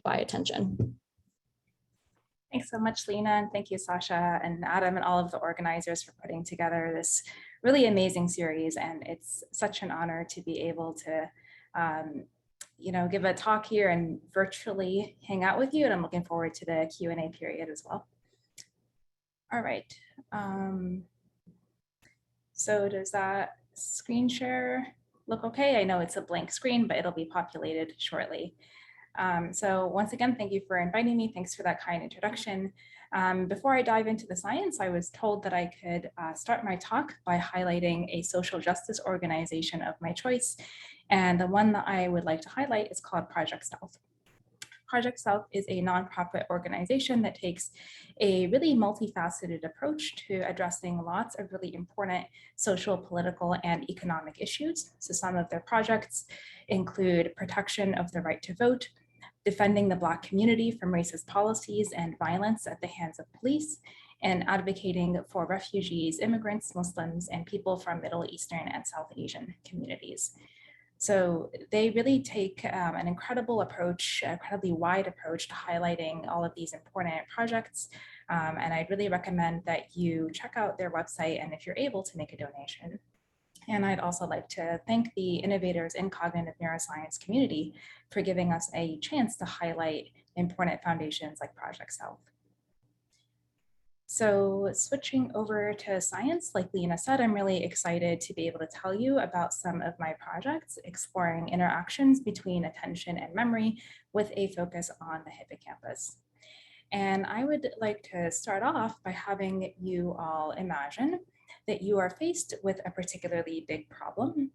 by attention. Thanks so much, Lena, and thank you, Sasha and Adam and all of the organizers for putting together this really amazing series. And it's such an honor to be able to give a talk here and virtually hang out with you. And I'm looking forward to the Q&A period as well. All right. So does that screen share look okay? I know it's a blank screen, but it'll be populated shortly. So once again, thank you for inviting me. Thanks for that kind introduction. Before I dive into the science, I was told that I could start my talk by highlighting a social justice organization of my choice. And the one that I would like to highlight is called Project Stealth. Project Stealth is a nonprofit organization that takes a really multifaceted approach to addressing lots of really important social, political, and economic issues. So some of their projects include protection of the right to vote, defending the Black community from racist policies and violence at the hands of police, and advocating for refugees, immigrants, Muslims, and people from Middle Eastern and South Asian communities. So they really take an incredible approach, an incredibly wide approach to highlighting all of these important projects. And I'd really recommend that you check out their website and if you're able to make a donation. And I'd also like to thank the Innovators in Cognitive Neuroscience community for giving us a chance to highlight important foundations like Project Stealth. So switching over to science, like Lena said, I'm really excited to be able to tell you about some of my projects exploring interactions between attention and memory with a focus on the hippocampus. And I would like to start off by having you all imagine that you are faced with a particularly big problem.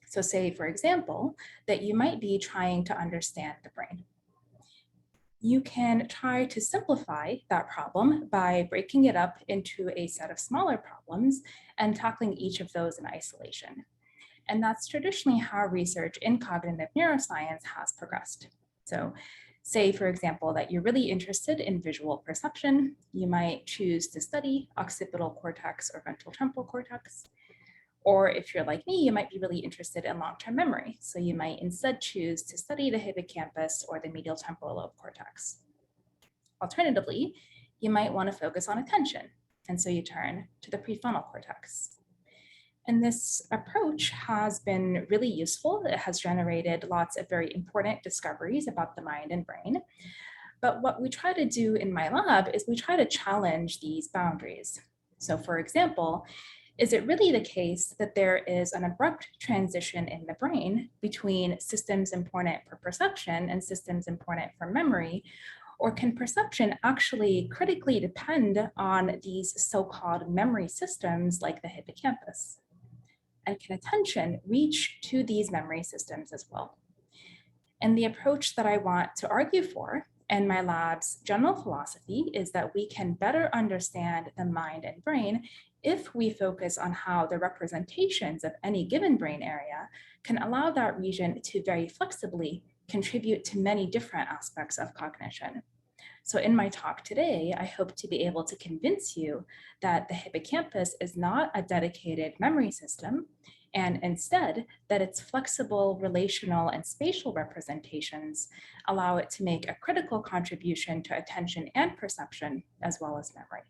So say, for example, that you might be trying to understand the brain. You can try to simplify that problem by breaking it up into a set of smaller problems and tackling each of those in isolation. And that's traditionally how research in cognitive neuroscience has progressed. So say, for example, that you're really interested in visual perception, you might choose to study occipital cortex or ventral temporal cortex. Or if you're like me, you might be really interested in long-term memory. So you might instead choose to study the hippocampus or the medial temporal lobe cortex. Alternatively, you might want to focus on attention. And so you turn to the prefrontal cortex. And this approach has been really useful. It has generated lots of very important discoveries about the mind and brain. But what we try to do in my lab is we try to challenge these boundaries. So for example, is it really the case that there is an abrupt transition in the brain between systems important for perception and systems important for memory? Or can perception actually critically depend on these so-called memory systems like the hippocampus? And can attention reach to these memory systems as well? And the approach that I want to argue for and my lab's general philosophy is that we can better understand the mind and brain if we focus on how the representations of any given brain area can allow that region to very flexibly contribute to many different aspects of cognition. So in my talk today, I hope to be able to convince you that the hippocampus is not a dedicated memory system, and instead that its flexible, relational, and spatial representations allow it to make a critical contribution to attention and perception, as well as memory.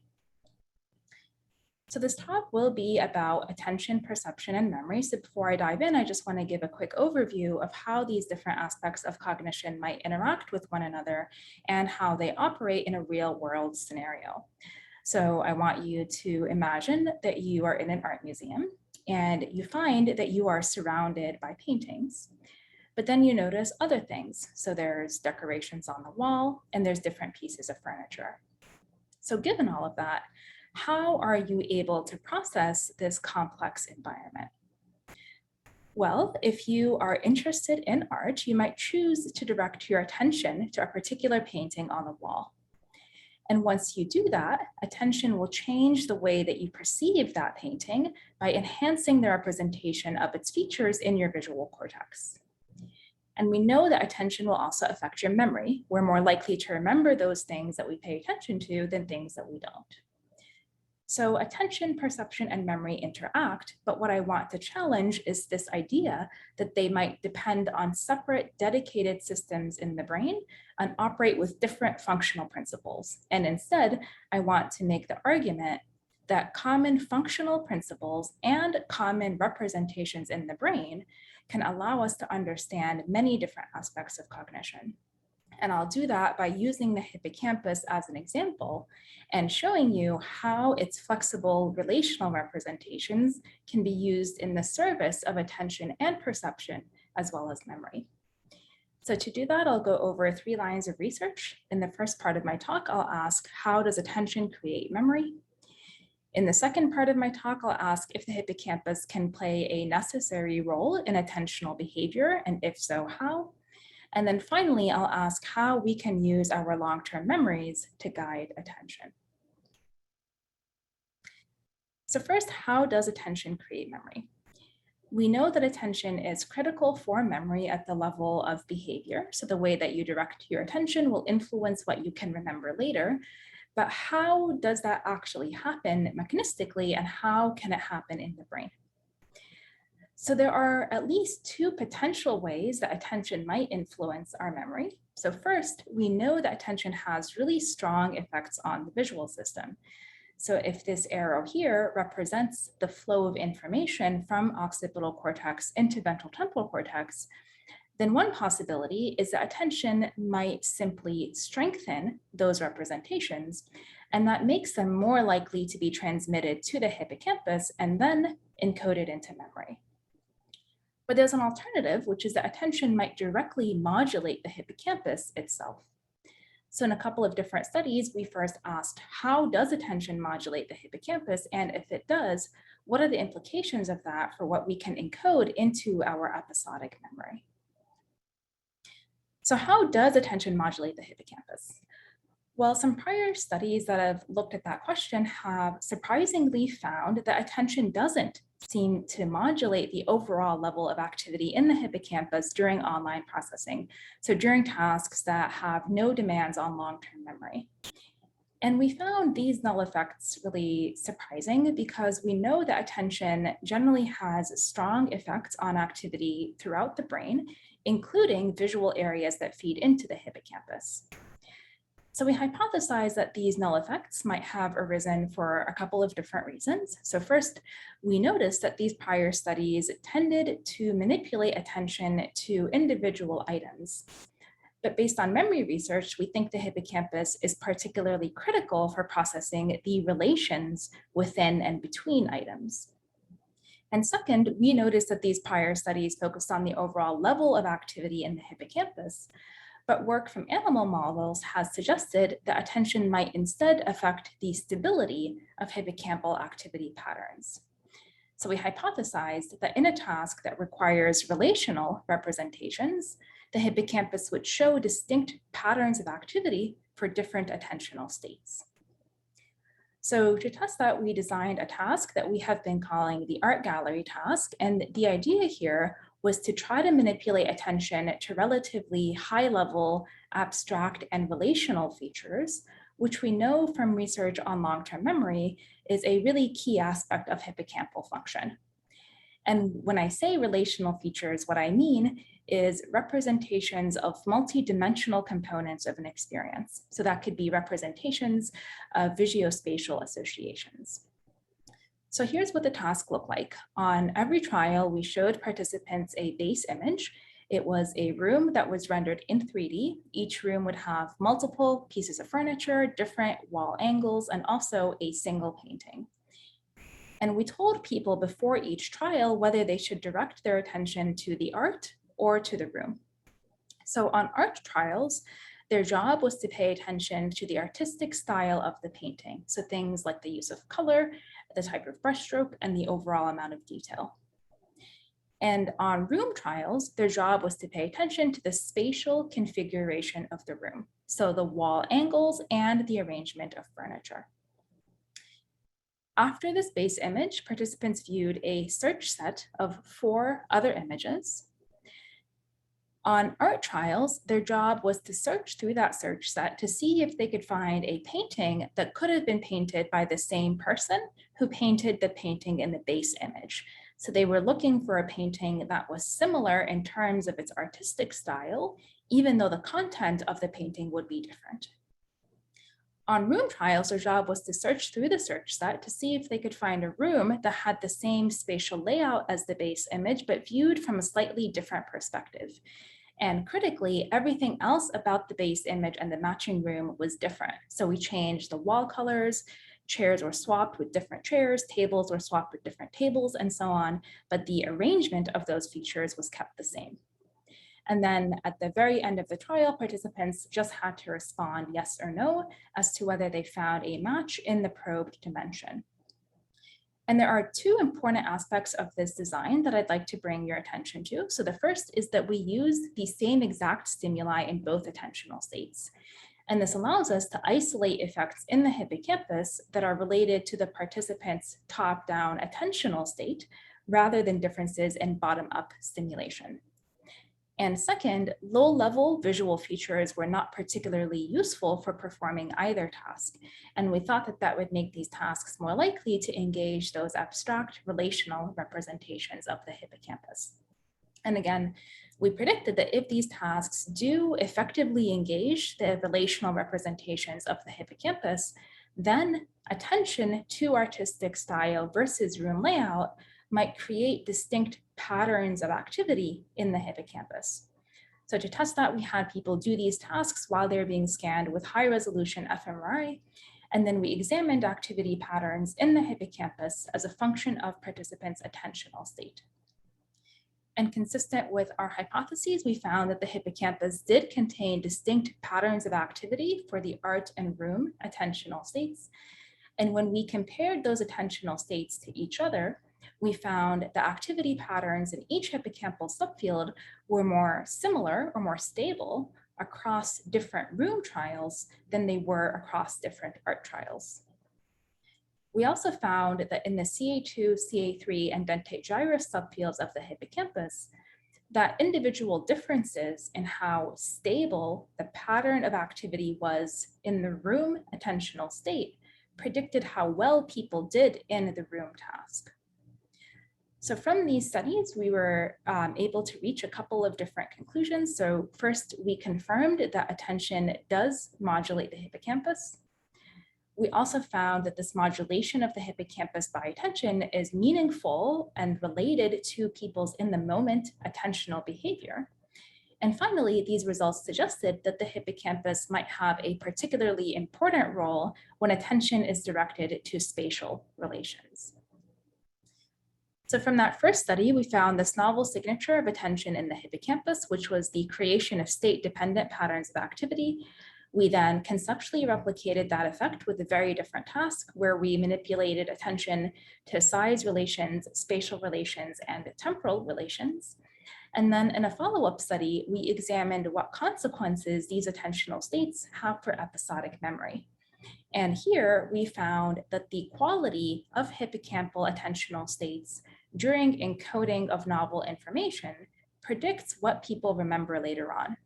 So this talk will be about attention, perception, and memory. So before I dive in, I just want to give a quick overview of how these different aspects of cognition might interact with one another and how they operate in a real world scenario. So I want you to imagine that you are in an art museum and you find that you are surrounded by paintings, but then you notice other things. So there's decorations on the wall and there's different pieces of furniture. So given all of that, how are you able to process this complex environment? Well, if you are interested in art, you might choose to direct your attention to a particular painting on the wall. And once you do that, attention will change the way that you perceive that painting by enhancing the representation of its features in your visual cortex. And we know that attention will also affect your memory. We're more likely to remember those things that we pay attention to than things that we don't. So attention, perception, and memory interact, but what I want to challenge is this idea that they might depend on separate dedicated systems in the brain and operate with different functional principles. And instead, I want to make the argument that common functional principles and common representations in the brain can allow us to understand many different aspects of cognition. And I'll do that by using the hippocampus as an example and showing you how its flexible relational representations can be used in the service of attention and perception, as well as memory. So to do that, I'll go over 3 lines of research. In the first part of my talk, I'll ask, how does attention create memory? In the second part of my talk, I'll ask if the hippocampus can play a necessary role in attentional behavior, and if so, how? And then finally, I'll ask how we can use our long-term memories to guide attention. So first, how does attention create memory? We know that attention is critical for memory at the level of behavior. So the way that you direct your attention will influence what you can remember later. But how does that actually happen mechanistically, and how can it happen in the brain? So there are at least 2 potential ways that attention might influence our memory. So first, we know that attention has really strong effects on the visual system. So if this arrow here represents the flow of information from occipital cortex into ventral temporal cortex, then one possibility is that attention might simply strengthen those representations, and that makes them more likely to be transmitted to the hippocampus and then encoded into memory. But there's an alternative, which is that attention might directly modulate the hippocampus itself. So in a couple of different studies, we first asked, how does attention modulate the hippocampus? And if it does, what are the implications of that for what we can encode into our episodic memory? So how does attention modulate the hippocampus? Well, some prior studies that have looked at that question have surprisingly found that attention doesn't seem to modulate the overall level of activity in the hippocampus during online processing, so during tasks that have no demands on long-term memory. And we found these null effects really surprising because we know that attention generally has strong effects on activity throughout the brain, including visual areas that feed into the hippocampus. So we hypothesized that these null effects might have arisen for a couple of different reasons. So first, we noticed that these prior studies tended to manipulate attention to individual items. But based on memory research, we think the hippocampus is particularly critical for processing the relations within and between items. And second, we noticed that these prior studies focused on the overall level of activity in the hippocampus, but work from animal models has suggested that attention might instead affect the stability of hippocampal activity patterns. So we hypothesized that in a task that requires relational representations, the hippocampus would show distinct patterns of activity for different attentional states. So to test that, we designed a task that we have been calling the art gallery task. And the idea here was to try to manipulate attention to relatively high-level, abstract, and relational features, which we know from research on long-term memory is a really key aspect of hippocampal function. And when I say relational features, what I mean is representations of multidimensional components of an experience. So that could be representations of visuospatial associations. So here's what the task looked like. On every trial, we showed participants a base image. It was a room that was rendered in 3D. Each room would have multiple pieces of furniture, different wall angles, and also a single painting. And we told people before each trial whether they should direct their attention to the art or to the room. So on art trials, their job was to pay attention to the artistic style of the painting. So things like the use of color, the type of brushstroke, and the overall amount of detail. And on room trials, their job was to pay attention to the spatial configuration of the room. So the wall angles and the arrangement of furniture. After this base image, participants viewed a search set of 4 other images. On art trials, their job was to search through that search set to see if they could find a painting that could have been painted by the same person who painted the painting in the base image. So they were looking for a painting that was similar in terms of its artistic style, even though the content of the painting would be different. On room trials, their job was to search through the search set to see if they could find a room that had the same spatial layout as the base image, but viewed from a slightly different perspective. And critically, everything else about the base image and the matching room was different. So we changed the wall colors, chairs were swapped with different chairs, tables were swapped with different tables, and so on. But the arrangement of those features was kept the same. And then at the very end of the trial, participants just had to respond yes or no as to whether they found a match in the probed dimension. And there are two important aspects of this design that I'd like to bring your attention to. So the first is that we use the same exact stimuli in both attentional states. And this allows us to isolate effects in the hippocampus that are related to the participant's top-down attentional state rather than differences in bottom-up stimulation. And second, low-level visual features were not particularly useful for performing either task. And we thought that that would make these tasks more likely to engage those abstract relational representations of the hippocampus. And again, we predicted that if these tasks do effectively engage the relational representations of the hippocampus, then attention to artistic style versus room layout might create distinct patterns of activity in the hippocampus. So to test that, we had people do these tasks while they're being scanned with high resolution fMRI, and then we examined activity patterns in the hippocampus as a function of participants' attentional state. And consistent with our hypotheses, we found that the hippocampus did contain distinct patterns of activity for the art and room attentional states. And when we compared those attentional states to each other, we found the activity patterns in each hippocampal subfield were more similar or more stable across different room trials than they were across different art trials. We also found that in the CA2, CA3, and dentate gyrus subfields of the hippocampus, that individual differences in how stable the pattern of activity was in the room attentional state predicted how well people did in the room task. So from these studies, we were able to reach a couple of different conclusions. So first, we confirmed that attention does modulate the hippocampus. We also found that this modulation of the hippocampus by attention is meaningful and related to people's in the moment attentional behavior. And finally, these results suggested that the hippocampus might have a particularly important role when attention is directed to spatial relations. So from that first study, we found this novel signature of attention in the hippocampus, which was the creation of state-dependent patterns of activity. We then conceptually replicated that effect with a very different task where we manipulated attention to size relations, spatial relations, and temporal relations. And then in a follow-up study, we examined what consequences these attentional states have for episodic memory. And here we found that the quality of hippocampal attentional states during encoding of novel information predicts what people remember later on.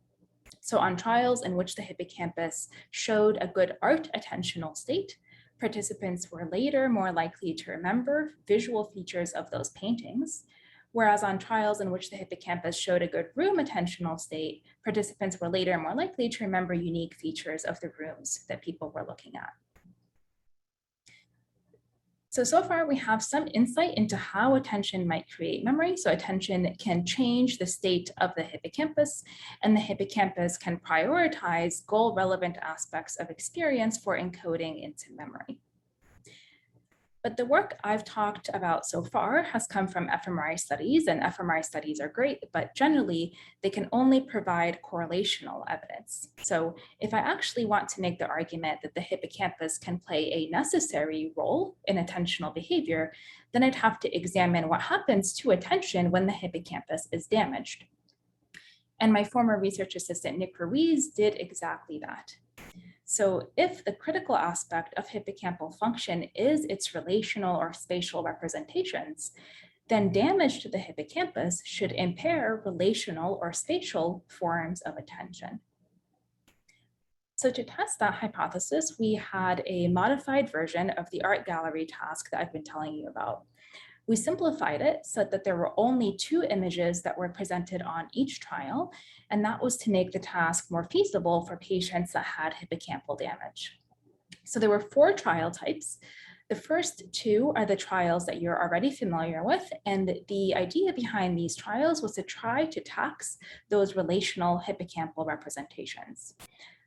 So on trials in which the hippocampus showed a good art attentional state, participants were later more likely to remember visual features of those paintings, whereas on trials in which the hippocampus showed a good room attentional state, participants were later more likely to remember unique features of the rooms that people were looking at. So far we have some insight into how attention might create memory. So attention can change the state of the hippocampus, and the hippocampus can prioritize goal-relevant aspects of experience for encoding into memory. But the work I've talked about so far has come from fMRI studies, and fMRI studies are great, but generally they can only provide correlational evidence. So if I actually want to make the argument that the hippocampus can play a necessary role in attentional behavior, then I'd have to examine what happens to attention when the hippocampus is damaged. And my former research assistant, Nick Ruiz, did exactly that. So if the critical aspect of hippocampal function is its relational or spatial representations, then damage to the hippocampus should impair relational or spatial forms of attention. So to test that hypothesis, we had a modified version of the art gallery task that I've been telling you about. We simplified it so that there were only 2 images that were presented on each trial, and that was to make the task more feasible for patients that had hippocampal damage. So there were 4 trial types. The first 2 are the trials that you're already familiar with, and the idea behind these trials was to try to tax those relational hippocampal representations.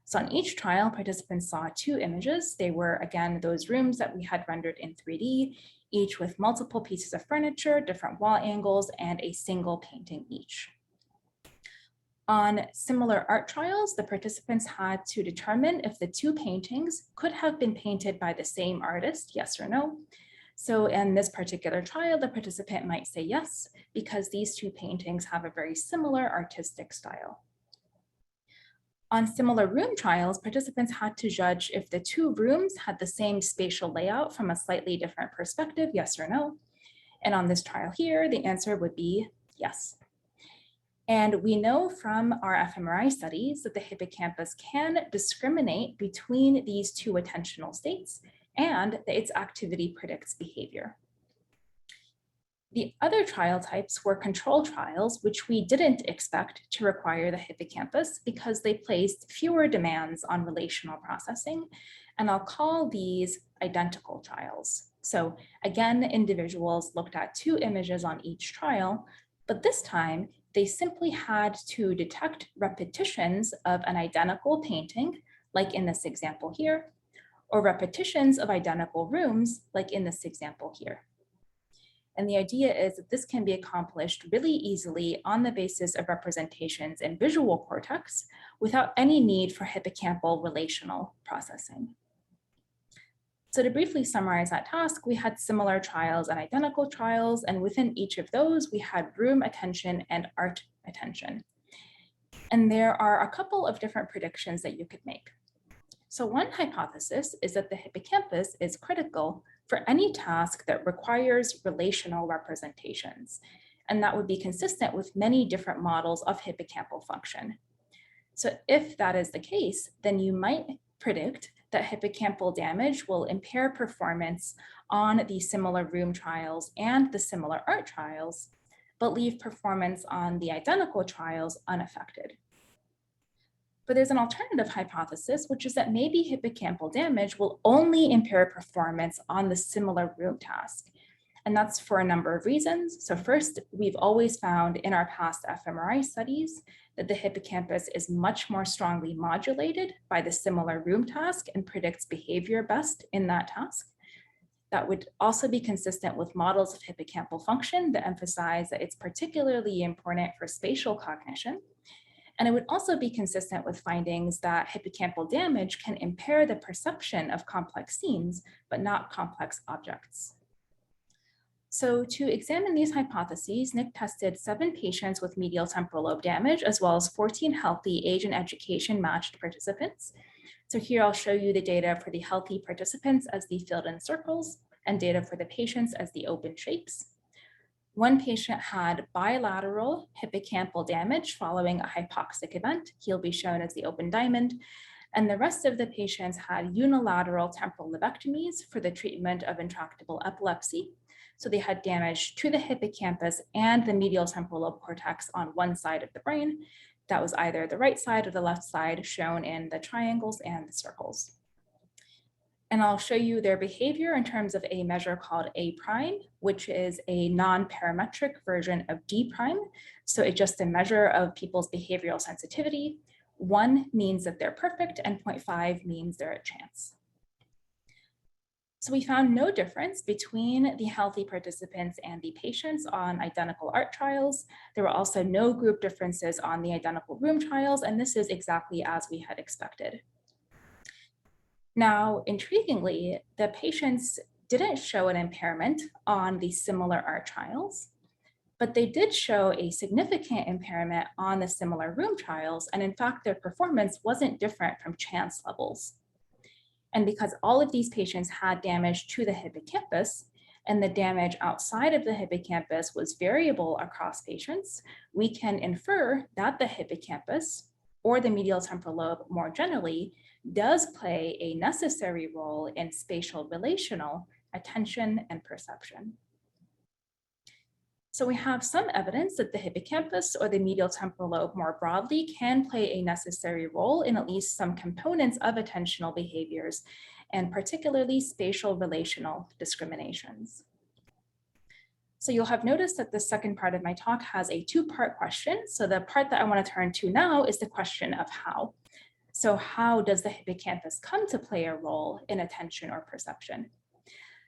So on each trial, participants saw 2 images. They were, again, those rooms that we had rendered in 3D, each with multiple pieces of furniture, different wall angles, and a single painting each. On similar art trials, the participants had to determine if the 2 paintings could have been painted by the same artist, yes or no. So in this particular trial, the participant might say yes, because these 2 paintings have a very similar artistic style. On similar room trials, participants had to judge if the 2 rooms had the same spatial layout from a slightly different perspective, yes or no. And on this trial here, the answer would be yes. And we know from our fMRI studies that the hippocampus can discriminate between these 2 attentional states and that its activity predicts behavior. The other trial types were control trials, which we didn't expect to require the hippocampus because they placed fewer demands on relational processing, and I'll call these identical trials. So again, individuals looked at 2 images on each trial, but this time they simply had to detect repetitions of an identical painting, like in this example here, or repetitions of identical rooms, like in this example here. And the idea is that this can be accomplished really easily on the basis of representations in visual cortex without any need for hippocampal relational processing. So to briefly summarize that task, we had similar trials and identical trials, and within each of those, we had room attention and art attention. And there are a couple of different predictions that you could make. So one hypothesis is that the hippocampus is critical for any task that requires relational representations, and that would be consistent with many different models of hippocampal function. So if that is the case, then you might predict that hippocampal damage will impair performance on the similar room trials and the similar art trials, but leave performance on the identical trials unaffected. But there's an alternative hypothesis, which is that maybe hippocampal damage will only impair performance on the similar room task. And that's for a number of reasons. So first, we've always found in our past fMRI studies that the hippocampus is much more strongly modulated by the similar room task and predicts behavior best in that task. That would also be consistent with models of hippocampal function that emphasize that it's particularly important for spatial cognition. And it would also be consistent with findings that hippocampal damage can impair the perception of complex scenes, but not complex objects. So to examine these hypotheses, Nick tested 7 patients with medial temporal lobe damage, as well as 14 healthy age and education matched participants. So here I'll show you the data for the healthy participants as the filled in circles and data for the patients as the open shapes. One patient had bilateral hippocampal damage following a hypoxic event. He'll be shown as the open diamond. And the rest of the patients had unilateral temporal lobectomies for the treatment of intractable epilepsy. So they had damage to the hippocampus and the medial temporal lobe cortex on one side of the brain. That was either the right side or the left side, shown in the triangles and the circles. And I'll show you their behavior in terms of a measure called A prime, which is a non-parametric version of D prime. So it's just a measure of people's behavioral sensitivity. 1 means that they're perfect and 0.5 means they're a chance. So we found no difference between the healthy participants and the patients on identical art trials. There were also no group differences on the identical room trials, and this is exactly as we had expected. Now, intriguingly, the patients didn't show an impairment on the similar art trials, but they did show a significant impairment on the similar room trials, and in fact, their performance wasn't different from chance levels. And because all of these patients had damage to the hippocampus, and the damage outside of the hippocampus was variable across patients, we can infer that the hippocampus, or the medial temporal lobe more generally, does play a necessary role in spatial relational attention and perception. So we have some evidence that the hippocampus or the medial temporal lobe more broadly can play a necessary role in at least some components of attentional behaviors, and particularly spatial relational discriminations. So you'll have noticed that the second part of my talk has a two-part question. So the part that I want to turn to now is the question of how. So how does the hippocampus come to play a role in attention or perception?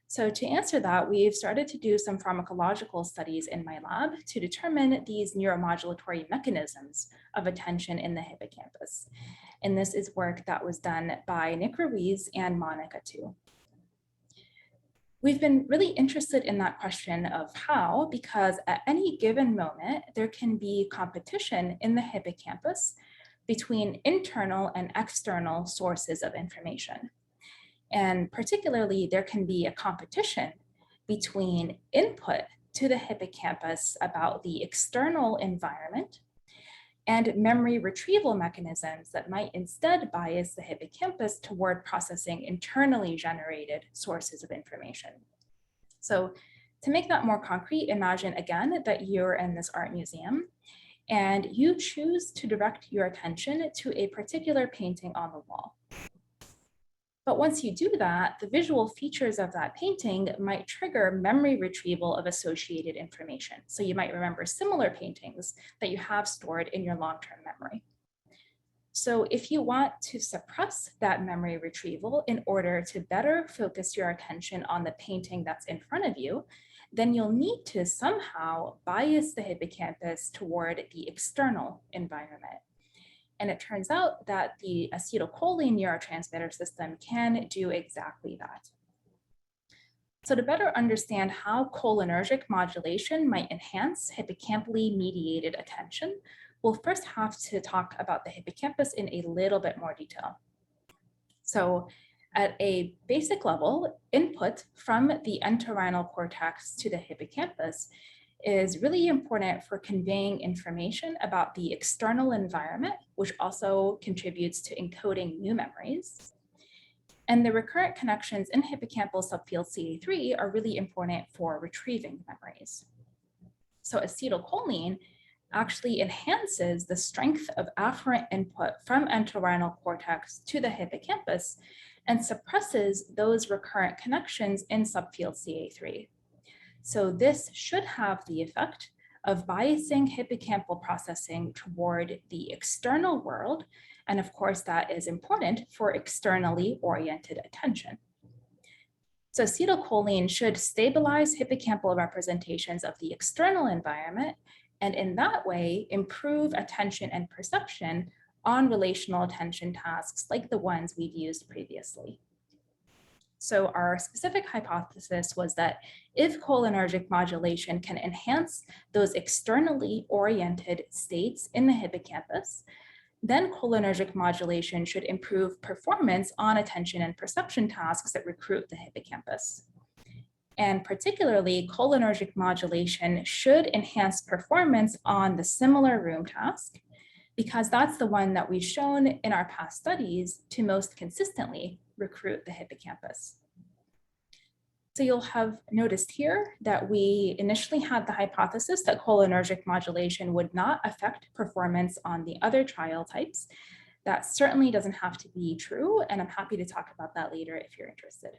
So to answer that, we've started to do some pharmacological studies in my lab to determine these neuromodulatory mechanisms of attention in the hippocampus. And this is work that was done by Nick Ruiz and Monica too. We've been really interested in that question of how, because at any given moment, there can be competition in the hippocampus between internal and external sources of information. And particularly, there can be a competition between input to the hippocampus about the external environment and memory retrieval mechanisms that might instead bias the hippocampus toward processing internally generated sources of information. So to make that more concrete, imagine again that you're in this art museum and you choose to direct your attention to a particular painting on the wall. But once you do that, the visual features of that painting might trigger memory retrieval of associated information. So you might remember similar paintings that you have stored in your long-term memory. So if you want to suppress that memory retrieval in order to better focus your attention on the painting that's in front of you, then you'll need to somehow bias the hippocampus toward the external environment. And it turns out that the acetylcholine neurotransmitter system can do exactly that. So to better understand how cholinergic modulation might enhance hippocampally mediated attention, we'll first have to talk about the hippocampus in a little bit more detail. So at a basic level, input from the entorhinal cortex to the hippocampus is really important for conveying information about the external environment, which also contributes to encoding new memories. And the recurrent connections in hippocampal subfield CA3 are really important for retrieving memories. So acetylcholine actually enhances the strength of afferent input from entorhinal cortex to the hippocampus and suppresses those recurrent connections in subfield CA3. So this should have the effect of biasing hippocampal processing toward the external world. And of course, that is important for externally oriented attention. So acetylcholine should stabilize hippocampal representations of the external environment, and in that way, improve attention and perception on relational attention tasks like the ones we've used previously. So our specific hypothesis was that if cholinergic modulation can enhance those externally oriented states in the hippocampus, then cholinergic modulation should improve performance on attention and perception tasks that recruit the hippocampus. And particularly, cholinergic modulation should enhance performance on the similar room task, because that's the one that we've shown in our past studies to most consistently recruit the hippocampus. So you'll have noticed here that we initially had the hypothesis that cholinergic modulation would not affect performance on the other trial types. That certainly doesn't have to be true, and I'm happy to talk about that later if you're interested.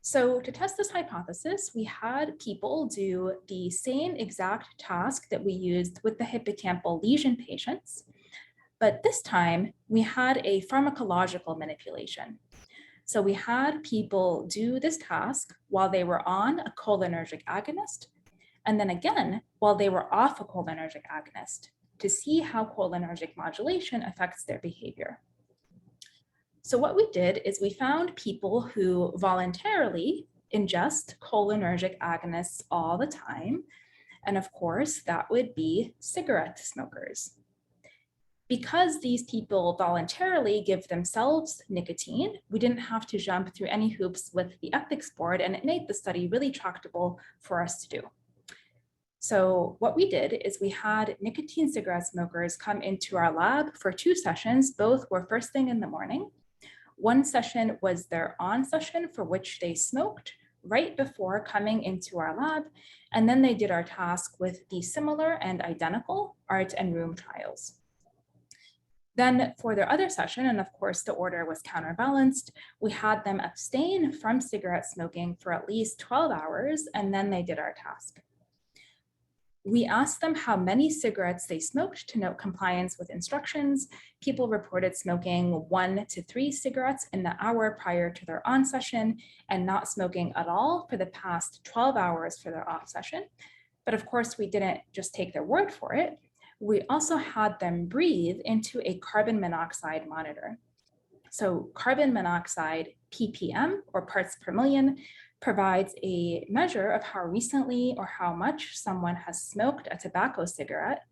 So to test this hypothesis, we had people do the same exact task that we used with the hippocampal lesion patients, but this time we had a pharmacological manipulation. So we had people do this task while they were on a cholinergic agonist, and then again while they were off a cholinergic agonist to see how cholinergic modulation affects their behavior. So what we did is we found people who voluntarily ingest cholinergic agonists all the time. And of course, that would be cigarette smokers. Because these people voluntarily give themselves nicotine, we didn't have to jump through any hoops with the ethics board, and it made the study really tractable for us to do. So what we did is we had nicotine cigarette smokers come into our lab for 2 sessions. Both were first thing in the morning. One session was their on session, for which they smoked right before coming into our lab. And then they did our task with the similar and identical art and room trials. Then for their other session, and of course the order was counterbalanced, we had them abstain from cigarette smoking for at least 12 hours, and then they did our task. We asked them how many cigarettes they smoked to note compliance with instructions. People reported smoking 1 to 3 cigarettes in the hour prior to their on session and not smoking at all for the past 12 hours for their off session. But of course, we didn't just take their word for it. We also had them breathe into a carbon monoxide monitor. So carbon monoxide ppm, or parts per million, provides a measure of how recently or how much someone has smoked a tobacco cigarette.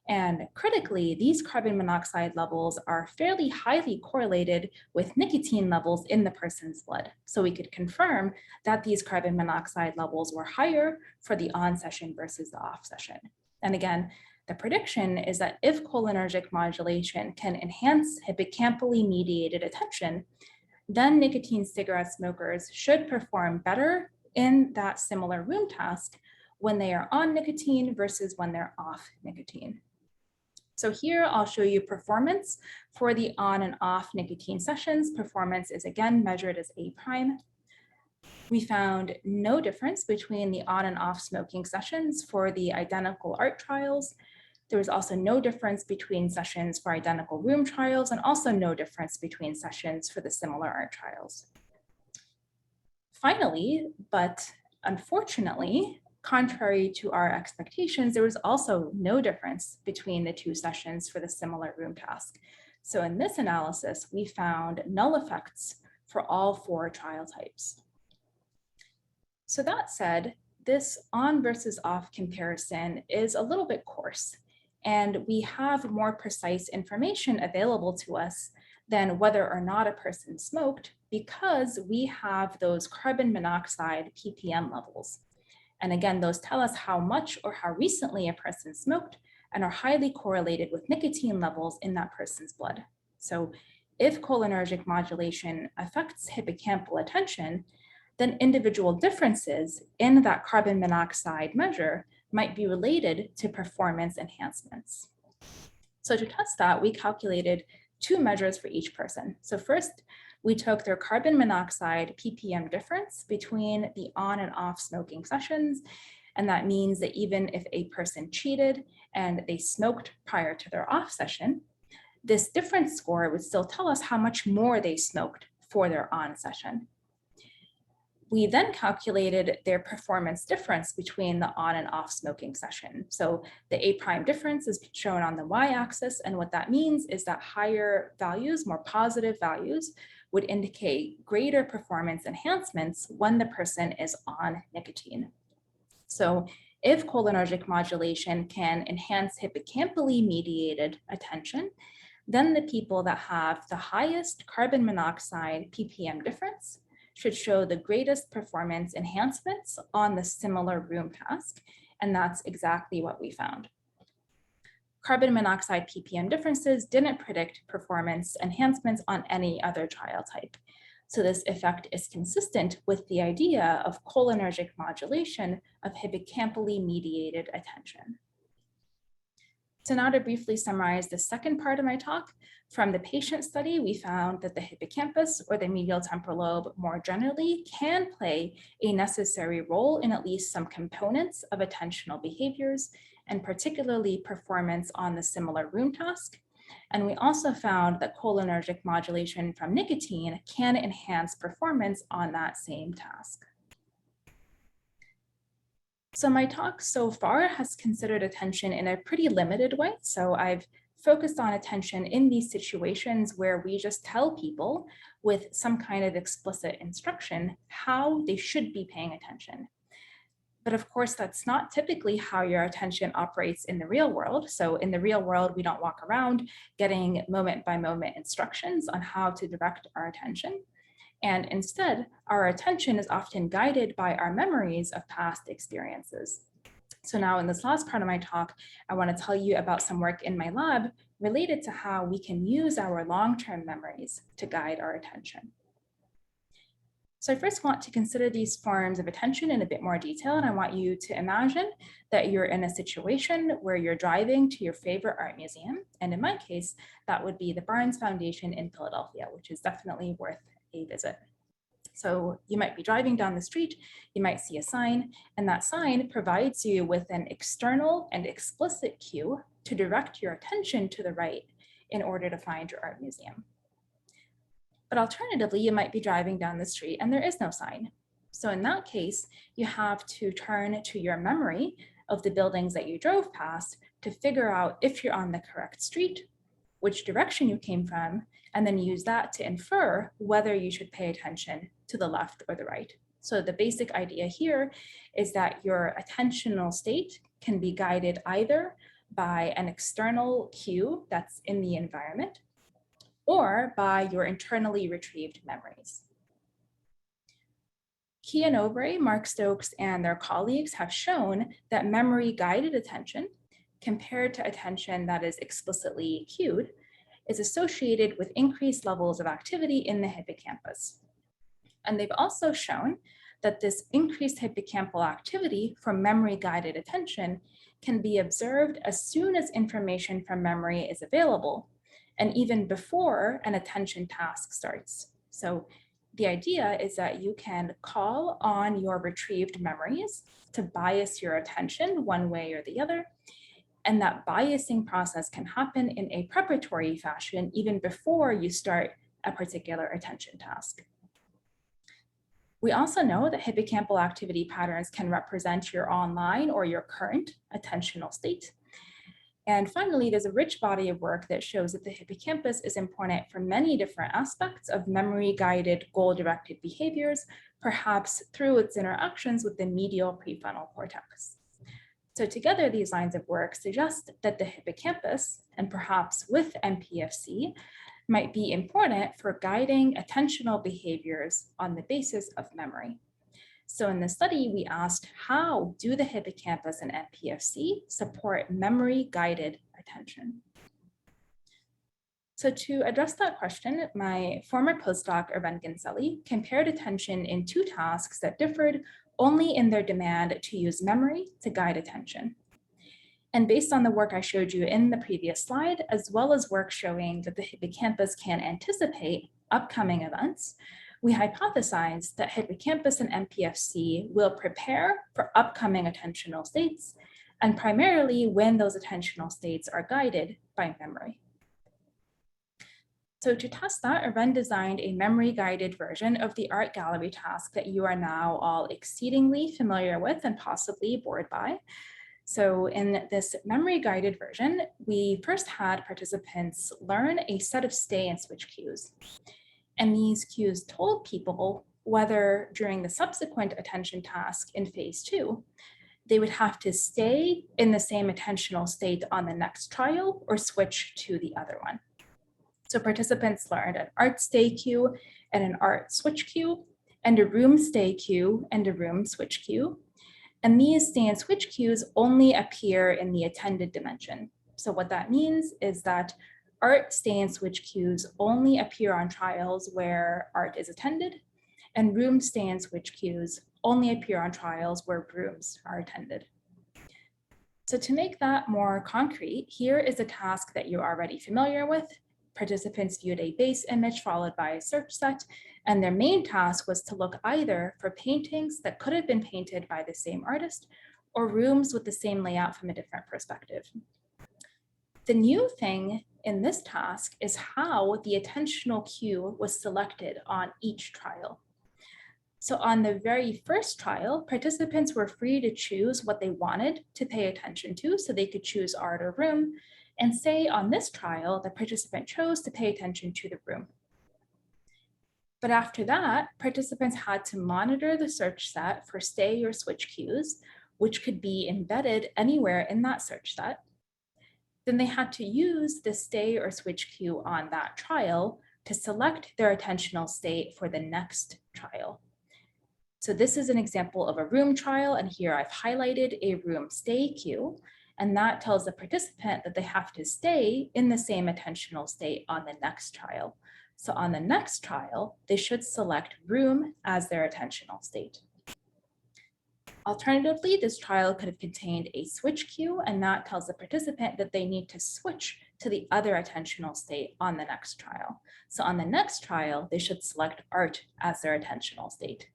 And critically, these carbon monoxide levels are fairly highly correlated with nicotine levels in the person's blood. So we could confirm that these carbon monoxide levels were higher for the on session versus the off session. And again, the prediction is that if cholinergic modulation can enhance hippocampally mediated attention, then nicotine cigarette smokers should perform better in that similar room task when they are on nicotine versus when they're off nicotine. So here I'll show you performance for the on and off nicotine sessions. Performance is again measured as A prime. We found no difference between the on and off smoking sessions for the identical art trials. There was also no difference between sessions for identical room trials, and also no difference between sessions for the similar art trials. Finally, but unfortunately, contrary to our expectations, there was also no difference between the 2 sessions for the similar room task. So in this analysis, we found null effects for all 4 trial types. So that said, this on versus off comparison is a little bit coarse, and we have more precise information available to us than whether or not a person smoked, because we have those carbon monoxide ppm levels. And again, those tell us how much or how recently a person smoked and are highly correlated with nicotine levels in that person's blood. So if cholinergic modulation affects hippocampal attention, then individual differences in that carbon monoxide measure might be related to performance enhancements. So to test that, we calculated 2 measures for each person. So first, we took their carbon monoxide ppm difference between the on and off smoking sessions. And that means that even if a person cheated and they smoked prior to their off session, this difference score would still tell us how much more they smoked for their on session. We then calculated their performance difference between the on and off smoking session. So the A prime difference is shown on the y-axis, and what that means is that higher values, more positive values, would indicate greater performance enhancements when the person is on nicotine. So if cholinergic modulation can enhance hippocampally mediated attention, then the people that have the highest carbon monoxide ppm difference should show the greatest performance enhancements on the similar room task, and that's exactly what we found. Carbon monoxide ppm differences didn't predict performance enhancements on any other trial type. So this effect is consistent with the idea of cholinergic modulation of hippocampally mediated attention. So now to briefly summarize the second part of my talk, from the patient study, we found that the hippocampus, or the medial temporal lobe more generally, can play a necessary role in at least some components of attentional behaviors, and particularly performance on the similar room task. And we also found that cholinergic modulation from nicotine can enhance performance on that same task. So my talk so far has considered attention in a pretty limited way. So I've focused on attention in these situations where we just tell people with some kind of explicit instruction how they should be paying attention. But of course, that's not typically how your attention operates in the real world. So in the real world, we don't walk around getting moment by moment instructions on how to direct our attention. And instead, our attention is often guided by our memories of past experiences. So now in this last part of my talk, I want to tell you about some work in my lab related to how we can use our long-term memories to guide our attention. So I first want to consider these forms of attention in a bit more detail, and I want you to imagine that you're in a situation where you're driving to your favorite art museum. And in my case, that would be the Barnes Foundation in Philadelphia, which is definitely worth a visit. So you might be driving down the street, you might see a sign, and that sign provides you with an external and explicit cue to direct your attention to the right in order to find your art museum. But alternatively, you might be driving down the street and there is no sign. So in that case, you have to turn to your memory of the buildings that you drove past to figure out if you're on the correct street, which direction you came from, and then use that to infer whether you should pay attention to the left or the right. So the basic idea here is that your attentional state can be guided either by an external cue that's in the environment or by your internally retrieved memories. Key and Obrey, Mark Stokes, and their colleagues have shown that memory-guided attention, compared to attention that is explicitly cued, is associated with increased levels of activity in the hippocampus. And they've also shown that this increased hippocampal activity from memory-guided attention can be observed as soon as information from memory is available, and even before an attention task starts. So the idea is that you can call on your retrieved memories to bias your attention one way or the other, and that biasing process can happen in a preparatory fashion even before you start a particular attention task. We also know that hippocampal activity patterns can represent your online or your current attentional state. And finally, there's a rich body of work that shows that the hippocampus is important for many different aspects of memory-guided, goal-directed behaviors, perhaps through its interactions with the medial prefrontal cortex. So together, these lines of work suggest that the hippocampus, and perhaps with MPFC, might be important for guiding attentional behaviors on the basis of memory. So in this study, we asked, how do the hippocampus and MPFC support memory-guided attention? So to address that question, my former postdoc, Irvin Ginselli, compared attention in two tasks that differed only in their demand to use memory to guide attention. And based on the work I showed you in the previous slide, as well as work showing that the hippocampus can anticipate upcoming events, we hypothesized that hippocampus and MPFC will prepare for upcoming attentional states, and primarily when those attentional states are guided by memory. So to test that, Irvin designed a memory-guided version of the art gallery task that you are now all exceedingly familiar with and possibly bored by. So in this memory-guided version, we first had participants learn a set of stay and switch cues. And these cues told people whether during the subsequent attention task in phase 2, they would have to stay in the same attentional state on the next trial or switch to the other one. So participants learned an art stay cue and an art switch cue, and a room stay cue and a room switch cue. And these stay and switch cues only appear in the attended dimension. So what that means is that art stay and switch cues only appear on trials where art is attended, and room stay and switch cues only appear on trials where rooms are attended. So to make that more concrete, here is a task that you're already familiar with. Participants viewed a base image followed by a search set, and their main task was to look either for paintings that could have been painted by the same artist or rooms with the same layout from a different perspective. The new thing in this task is how the attentional cue was selected on each trial. So on the very first trial, participants were free to choose what they wanted to pay attention to, so they could choose art or room. And say on this trial, the participant chose to pay attention to the room. But after that, participants had to monitor the search set for stay or switch cues, which could be embedded anywhere in that search set, then they had to use the stay or switch cue on that trial to select their attentional state for the next trial. So this is an example of a room trial, and here I've highlighted a room stay cue, and that tells the participant that they have to stay in the same attentional state on the next trial. So on the next trial, they should select room as their attentional state. Alternatively, this trial could have contained a switch cue, and that tells the participant that they need to switch to the other attentional state on the next trial. So on the next trial, they should select art as their attentional state.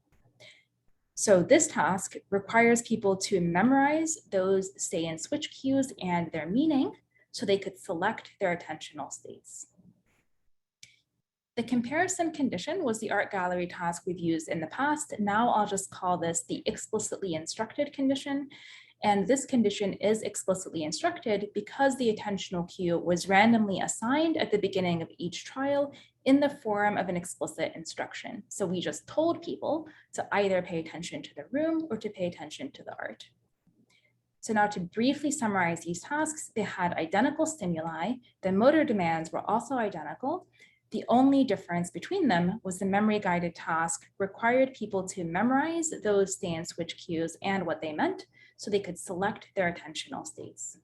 So this task requires people to memorize those stay and switch cues and their meaning so they could select their attentional states. The comparison condition was the art gallery task we've used in the past. Now I'll just call this the explicitly instructed condition. And this condition is explicitly instructed because the attentional cue was randomly assigned at the beginning of each trial in the form of an explicit instruction. So we just told people to either pay attention to the room or to pay attention to the art. So now to briefly summarize these tasks, they had identical stimuli. The motor demands were also identical. The only difference between them was the memory-guided task required people to memorize those stay and switch cues and what they meant so they could select their attentional states.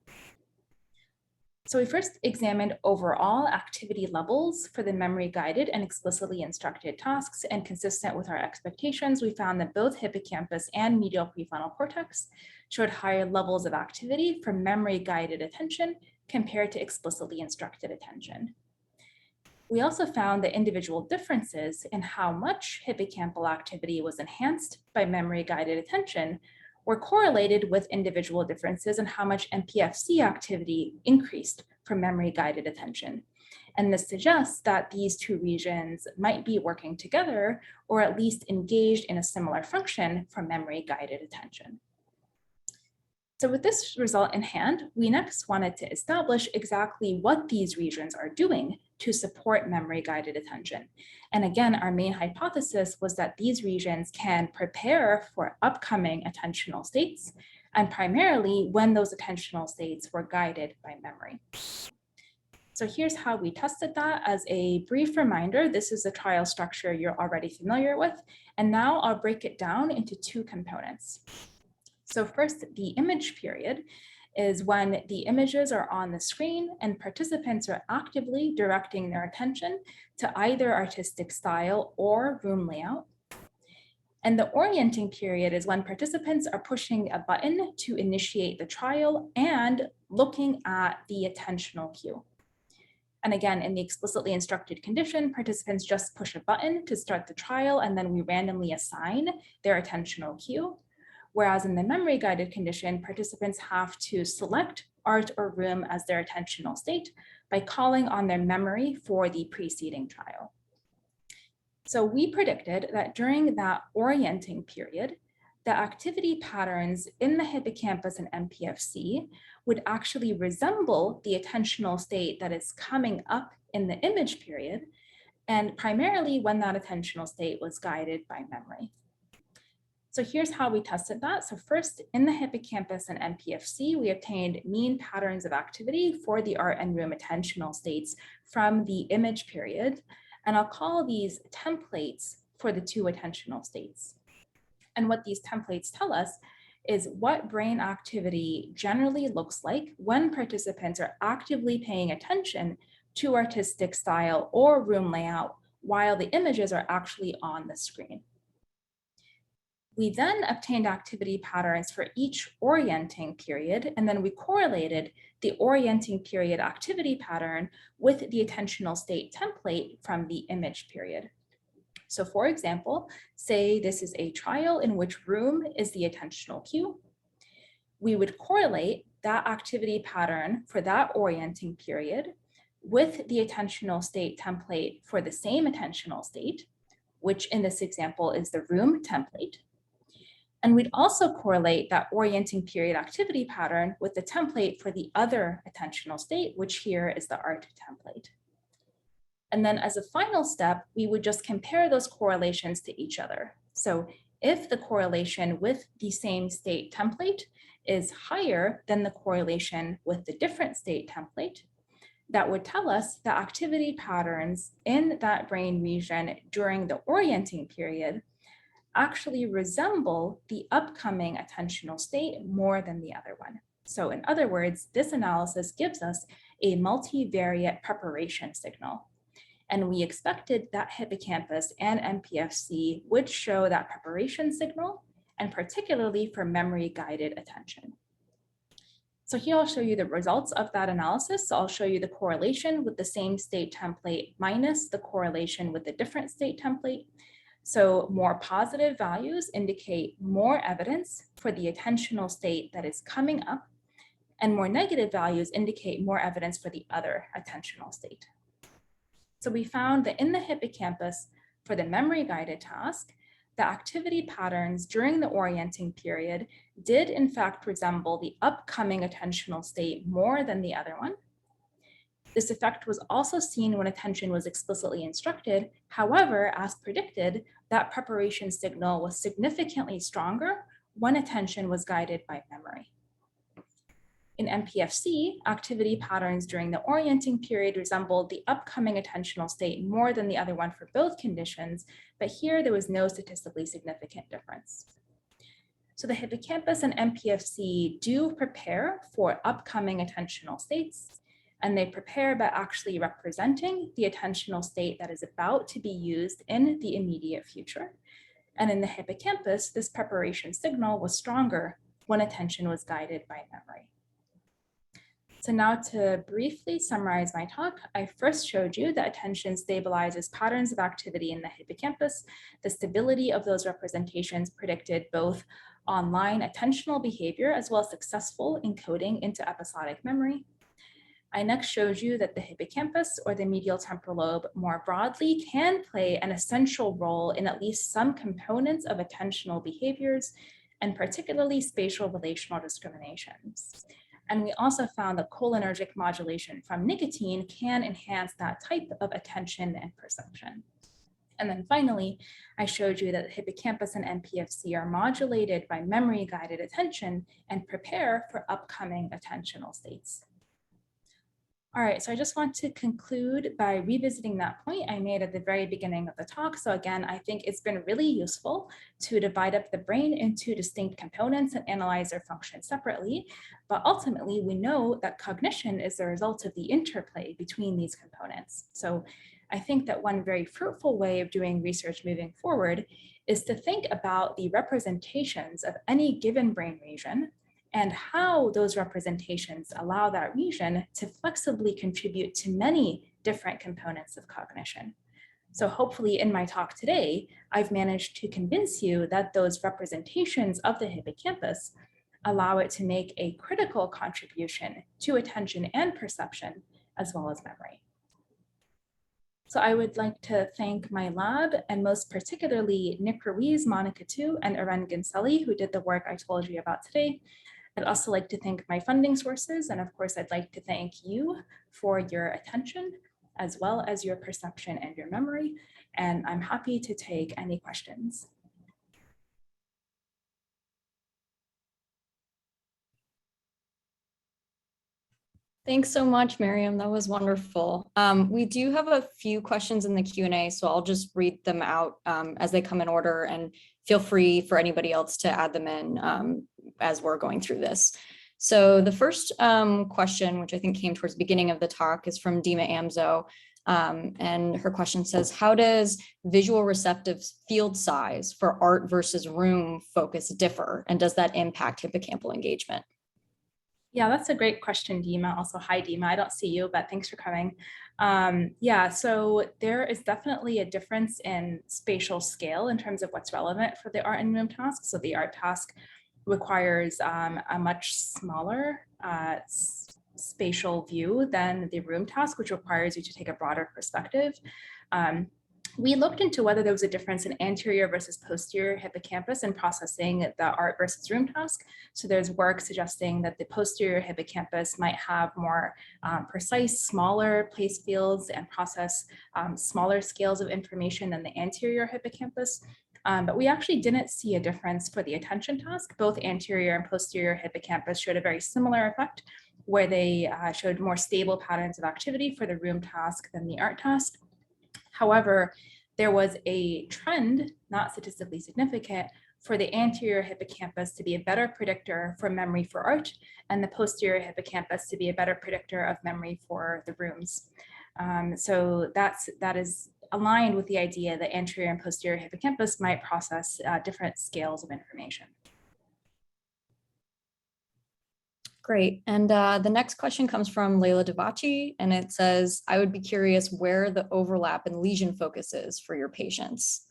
So we first examined overall activity levels for the memory-guided and explicitly instructed tasks, and consistent with our expectations, we found that both hippocampus and medial prefrontal cortex showed higher levels of activity for memory-guided attention compared to explicitly instructed attention. We also found that individual differences in how much hippocampal activity was enhanced by memory-guided attention were correlated with individual differences in how much MPFC activity increased from memory-guided attention. And this suggests that these two regions might be working together or at least engaged in a similar function from memory-guided attention. So with this result in hand, we next wanted to establish exactly what these regions are doing to support memory-guided attention. And again, our main hypothesis was that these regions can prepare for upcoming attentional states, and primarily when those attentional states were guided by memory. So here's how we tested that. As a brief reminder, this is a trial structure you're already familiar with, and now I'll break it down into two components. So first, the image period is when the images are on the screen and participants are actively directing their attention to either artistic style or room layout. And the orienting period is when participants are pushing a button to initiate the trial and looking at the attentional cue. And again, in the explicitly instructed condition, participants just push a button to start the trial, and then we randomly assign their attentional cue. Whereas in the memory-guided condition, participants have to select art or room as their attentional state by calling on their memory for the preceding trial. So we predicted that during that orienting period, the activity patterns in the hippocampus and MPFC would actually resemble the attentional state that is coming up in the image period, and primarily when that attentional state was guided by memory. So here's how we tested that. So first, in the hippocampus and MPFC, we obtained mean patterns of activity for the art and room attentional states from the image period. And I'll call these templates for the two attentional states. And what these templates tell us is what brain activity generally looks like when participants are actively paying attention to artistic style or room layout while the images are actually on the screen. We then obtained activity patterns for each orienting period, and then we correlated the orienting period activity pattern with the attentional state template from the image period. So for example, say this is a trial in which room is the attentional cue. We would correlate that activity pattern for that orienting period with the attentional state template for the same attentional state, which in this example is the room template. And we'd also correlate that orienting period activity pattern with the template for the other attentional state, which here is the art template. And then as a final step, we would just compare those correlations to each other. So if the correlation with the same state template is higher than the correlation with the different state template, that would tell us the activity patterns in that brain region during the orienting period actually resemble the upcoming attentional state more than the other one. So in other words, this analysis gives us a multivariate preparation signal. And we expected that hippocampus and MPFC would show that preparation signal, and particularly for memory-guided attention. So here I'll show you the results of that analysis. So I'll show you the correlation with the same state template minus the correlation with the different state template. So more positive values indicate more evidence for the attentional state that is coming up, and more negative values indicate more evidence for the other attentional state. So we found that in the hippocampus, for the memory-guided task, the activity patterns during the orienting period did in fact resemble the upcoming attentional state more than the other one. This effect was also seen when attention was explicitly instructed. However, as predicted, that preparation signal was significantly stronger when attention was guided by memory. In MPFC, activity patterns during the orienting period resembled the upcoming attentional state more than the other one for both conditions, but here there was no statistically significant difference. So the hippocampus and MPFC do prepare for upcoming attentional states, and they prepare by actually representing the attentional state that is about to be used in the immediate future. And in the hippocampus, this preparation signal was stronger when attention was guided by memory. So now to briefly summarize my talk, I first showed you that attention stabilizes patterns of activity in the hippocampus. The stability of those representations predicted both online attentional behavior as well as successful encoding into episodic memory. I next showed you that the hippocampus, or the medial temporal lobe more broadly, can play an essential role in at least some components of attentional behaviors, and particularly spatial relational discriminations. And we also found that cholinergic modulation from nicotine can enhance that type of attention and perception. And then finally, I showed you that the hippocampus and MPFC are modulated by memory-guided attention and prepare for upcoming attentional states. All right, so I just want to conclude by revisiting that point I made at the very beginning of the talk. So again, I think it's been really useful to divide up the brain into distinct components and analyze their functions separately. But ultimately, we know that cognition is the result of the interplay between these components. So I think that one very fruitful way of doing research moving forward is to think about the representations of any given brain region and how those representations allow that region to flexibly contribute to many different components of cognition. So hopefully in my talk today, I've managed to convince you that those representations of the hippocampus allow it to make a critical contribution to attention and perception, as well as memory. So I would like to thank my lab, and most particularly Nick Ruiz, Monica Tu, and Aren Ginselli, who did the work I told you about today. I'd also like to thank my funding sources, and of course, I'd like to thank you for your attention, as well as your perception and your memory, and I'm happy to take any questions. Thanks so much, Mariam. That was wonderful. We do have a few questions in the Q&A, so I'll just read them out as they come in order, and feel free for anybody else to add them in as we're going through this. So the first question, which I think came towards the beginning of the talk, is from Dima Amzo. And her question says, how does visual receptive field size for art versus room focus differ? And does that impact hippocampal engagement? Yeah, that's a great question, Dima. Also, hi, Dima. I don't see you, but thanks for coming. Yeah, so there is definitely a difference in spatial scale in terms of what's relevant for the art and room task. So the art task requires a much smaller spatial view than the room task, which requires you to take a broader perspective. We looked into whether there was a difference in anterior versus posterior hippocampus in processing the art versus room task. So there's work suggesting that the posterior hippocampus might have more precise, smaller place fields and process smaller scales of information than the anterior hippocampus. But we actually didn't see a difference for the attention task. Both anterior and posterior hippocampus showed a very similar effect, where they showed more stable patterns of activity for the room task than the art task. However, there was a trend, not statistically significant, for the anterior hippocampus to be a better predictor for memory for art, and the posterior hippocampus to be a better predictor of memory for the rooms. So that is aligned with the idea that anterior and posterior hippocampus might process different scales of information. Great. And the next question comes from Leila Davachi, and it says, I would be curious where the overlap in lesion focus is for your patients.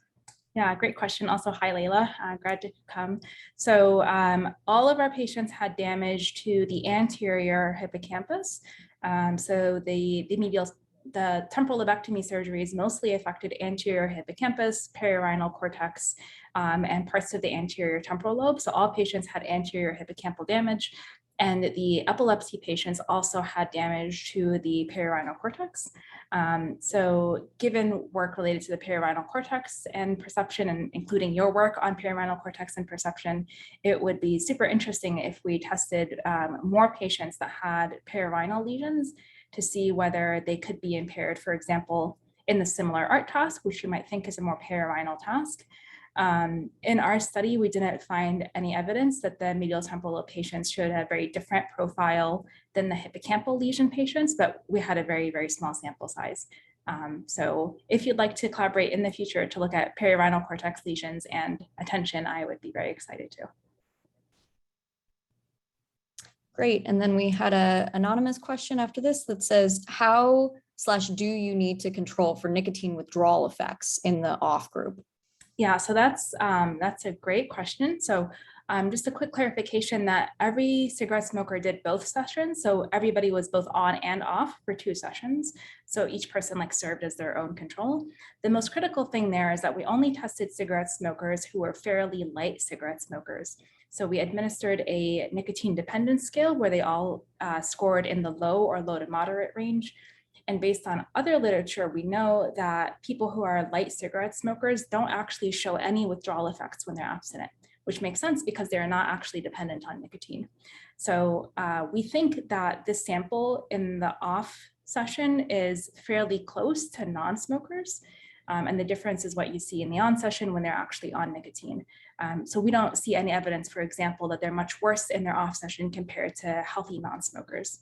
Yeah, great question. Also, hi, Leila. Glad to come. So all of our patients had damage to the anterior hippocampus. So the temporal lobectomy surgeries mostly affected anterior hippocampus, perirhinal cortex, and parts of the anterior temporal lobe. So all patients had anterior hippocampal damage. And the epilepsy patients also had damage to the perirhinal cortex. So given work related to the perirhinal cortex and perception, and including your work on perirhinal cortex and perception, it would be super interesting if we tested more patients that had perirhinal lesions to see whether they could be impaired, for example, in the similar art task, which you might think is a more perirhinal task. In our study, we didn't find any evidence that the medial temporal lobe patients showed a very different profile than the hippocampal lesion patients, but we had a very, very small sample size. So if you'd like to collaborate in the future to look at perirhinal cortex lesions and attention, I would be very excited to. Great. And then we had an anonymous question after this that says, how/do you need to control for nicotine withdrawal effects in the off group? Yeah, so that's a great question. So just a quick clarification that every cigarette smoker did both sessions. So everybody was both on and off for 2 sessions. So each person served as their own control. The most critical thing there is that we only tested cigarette smokers who were fairly light cigarette smokers. So we administered a nicotine dependence scale where they all scored in the low or low to moderate range. And based on other literature, we know that people who are light cigarette smokers don't actually show any withdrawal effects when they're abstinent, which makes sense because they're not actually dependent on nicotine. So we think that this sample in the off session is fairly close to non-smokers. And the difference is what you see in the on session when they're actually on nicotine. So we don't see any evidence, for example, that they're much worse in their off session compared to healthy non-smokers.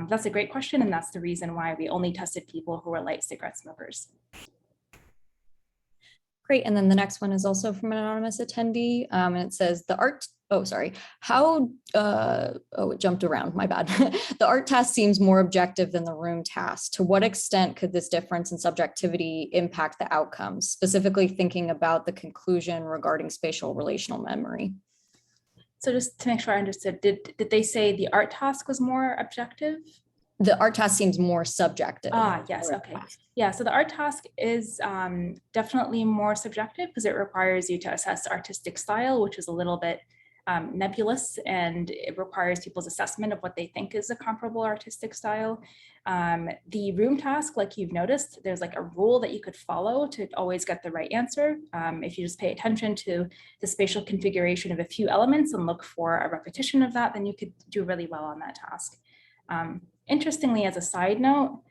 That's a great question, and that's the reason why we only tested people who were light cigarette smokers. Great. And then the next one is also from an anonymous attendee, and it says it jumped around, my bad. The art task seems more objective than the room task. To what extent could this difference in subjectivity impact the outcomes, specifically thinking about the conclusion regarding spatial relational memory? So just to make sure I understood, did they say the art task was more objective? The art task seems more subjective. Yes, okay. Yeah, so the art task is definitely more subjective because it requires you to assess artistic style, which is a little bit nebulous, and it requires people's assessment of what they think is a comparable artistic style. The room task, like you've noticed, there's a rule that you could follow to always get the right answer. If you just pay attention to the spatial configuration of a few elements and look for a repetition of that, then you could do really well on that task. Interestingly, as a side note,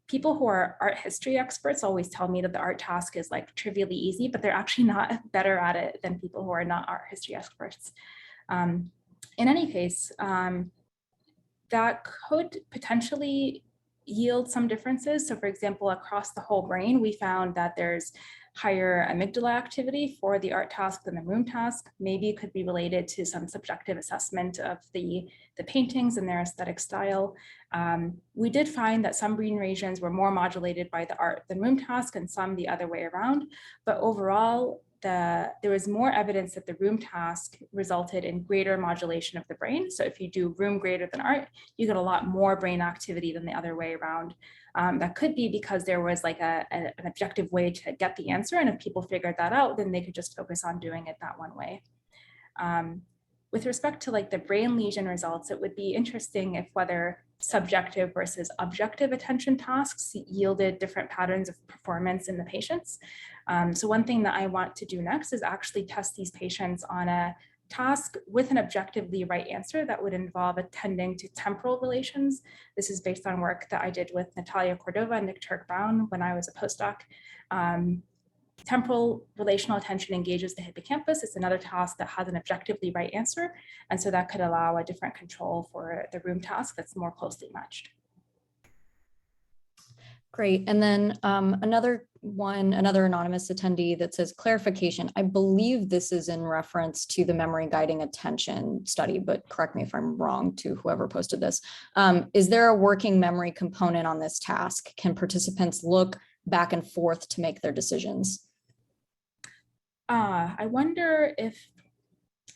people who are art history experts always tell me that the art task is trivially easy, but they're actually not better at it than people who are not art history experts. In any case, that could potentially yield some differences. So for example, across the whole brain, we found that there's higher amygdala activity for the art task than the room task. Maybe it could be related to some subjective assessment of the paintings and their aesthetic style. We did find that some brain regions were more modulated by the art than room task and some the other way around. But overall, there was more evidence that the room task resulted in greater modulation of the brain. So if you do room greater than art, you get a lot more brain activity than the other way around. That could be because there was an objective way to get the answer. And if people figured that out, then they could just focus on doing it that one way. With respect to the brain lesion results, it would be interesting if whether subjective versus objective attention tasks yielded different patterns of performance in the patients. So one thing that I want to do next is actually test these patients on a task with an objectively right answer that would involve attending to temporal relations. This is based on work that I did with Natalia Cordova and Nick Turk-Brown when I was a postdoc. Temporal relational attention engages the hippocampus. It's another task that has an objectively right answer. And so that could allow a different control for the room task that's more closely matched. Great. And then another anonymous attendee that says clarification. I believe this is in reference to the memory guiding attention study, but correct me if I'm wrong to whoever posted this. Is there a working memory component on this task? Can participants look back and forth to make their decisions? I wonder if,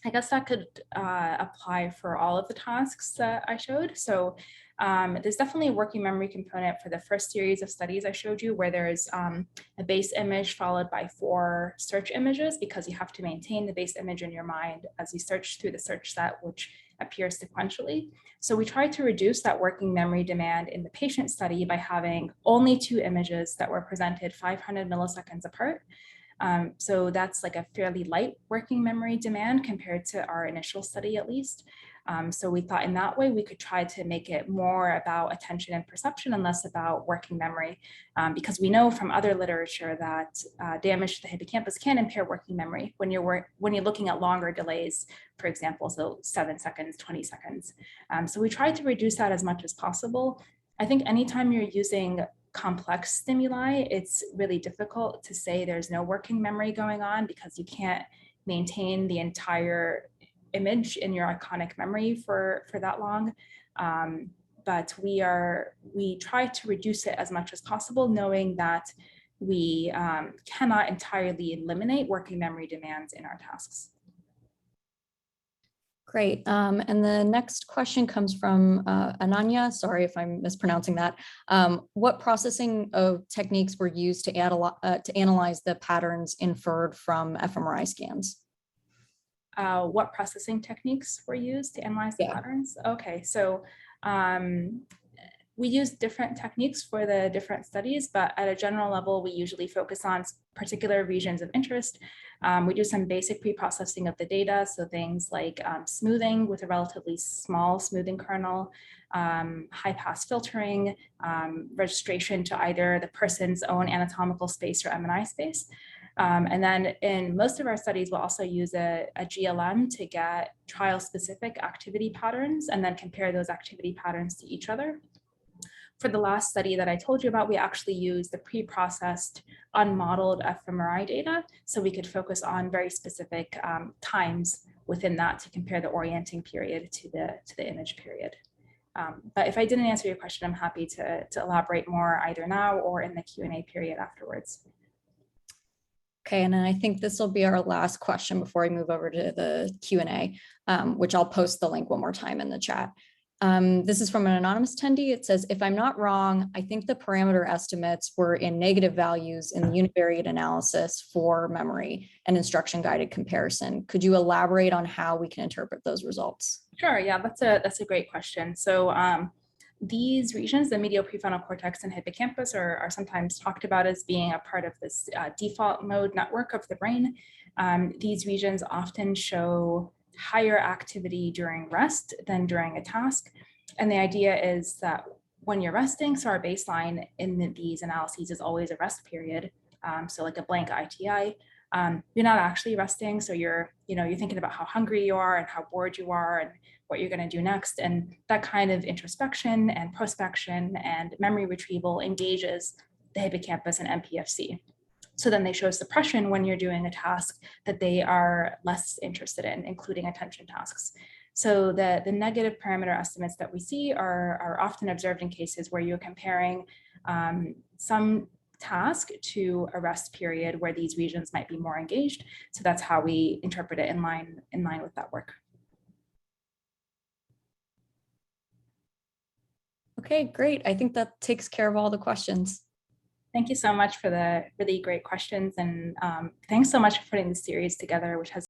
I guess that could apply for all of the tasks that I showed. So there's definitely a working memory component for the first series of studies I showed you, where there's a base image followed by 4 search images, because you have to maintain the base image in your mind as you search through the search set, which appears sequentially. So we tried to reduce that working memory demand in the patient study by having only 2 images that were presented 500 milliseconds apart. So that's like a fairly light working memory demand compared to our initial study, at least. So we thought in that way we could try to make it more about attention and perception and less about working memory, because we know from other literature that damage to the hippocampus can impair working memory when you're looking at longer delays, for example, so 7 seconds, 20 seconds. So we tried to reduce that as much as possible. I think anytime you're using complex stimuli, it's really difficult to say there's no working memory going on, because you can't maintain the entire image in your iconic memory for that long. But we try to reduce it as much as possible, knowing that we cannot entirely eliminate working memory demands in our tasks. Great. And the next question comes from Ananya. Sorry if I'm mispronouncing that. What processing of techniques were used to analyze the patterns inferred from fMRI scans? What processing techniques were used to analyze the patterns? Okay, so we use different techniques for the different studies, but at a general level, we usually focus on particular regions of interest. We do some basic pre-processing of the data, so things like smoothing with a relatively small smoothing kernel, high-pass filtering, registration to either the person's own anatomical space or MNI space. And then in most of our studies, we'll also use a GLM to get trial-specific activity patterns and then compare those activity patterns to each other. For the last study that I told you about, we actually used the pre-processed unmodeled fMRI data, so we could focus on very specific times within that to compare the orienting period to the image period. But if I didn't answer your question, I'm happy to elaborate more either now or in the Q&A period afterwards. Okay, and then I think this will be our last question before I move over to the Q&A, which I'll post the link one more time in the chat. This is from an anonymous attendee. It says, if I'm not wrong, I think the parameter estimates were in negative values in the univariate analysis for memory and instruction guided comparison. Could you elaborate on how we can interpret those results? Sure, yeah, that's a great question. So these regions, the medial prefrontal cortex and hippocampus, are sometimes talked about as being a part of this default mode network of the brain. These regions often show higher activity during rest than during a task. And the idea is that when you're resting, so our baseline in these analyses is always a rest period. So like a blank ITI, you're not actually resting. So you're thinking about how hungry you are and how bored you are and what you're going to do next. And that kind of introspection and prospection and memory retrieval engages the hippocampus and MPFC. So then they show suppression when you're doing a task that they are less interested in, including attention tasks. So the negative parameter estimates that we see are often observed in cases where you're comparing some task to a rest period where these regions might be more engaged. So that's how we interpret it in line with that work. Okay, great. I think that takes care of all the questions. Thank you so much for the really great questions, and thanks so much for putting the series together, which has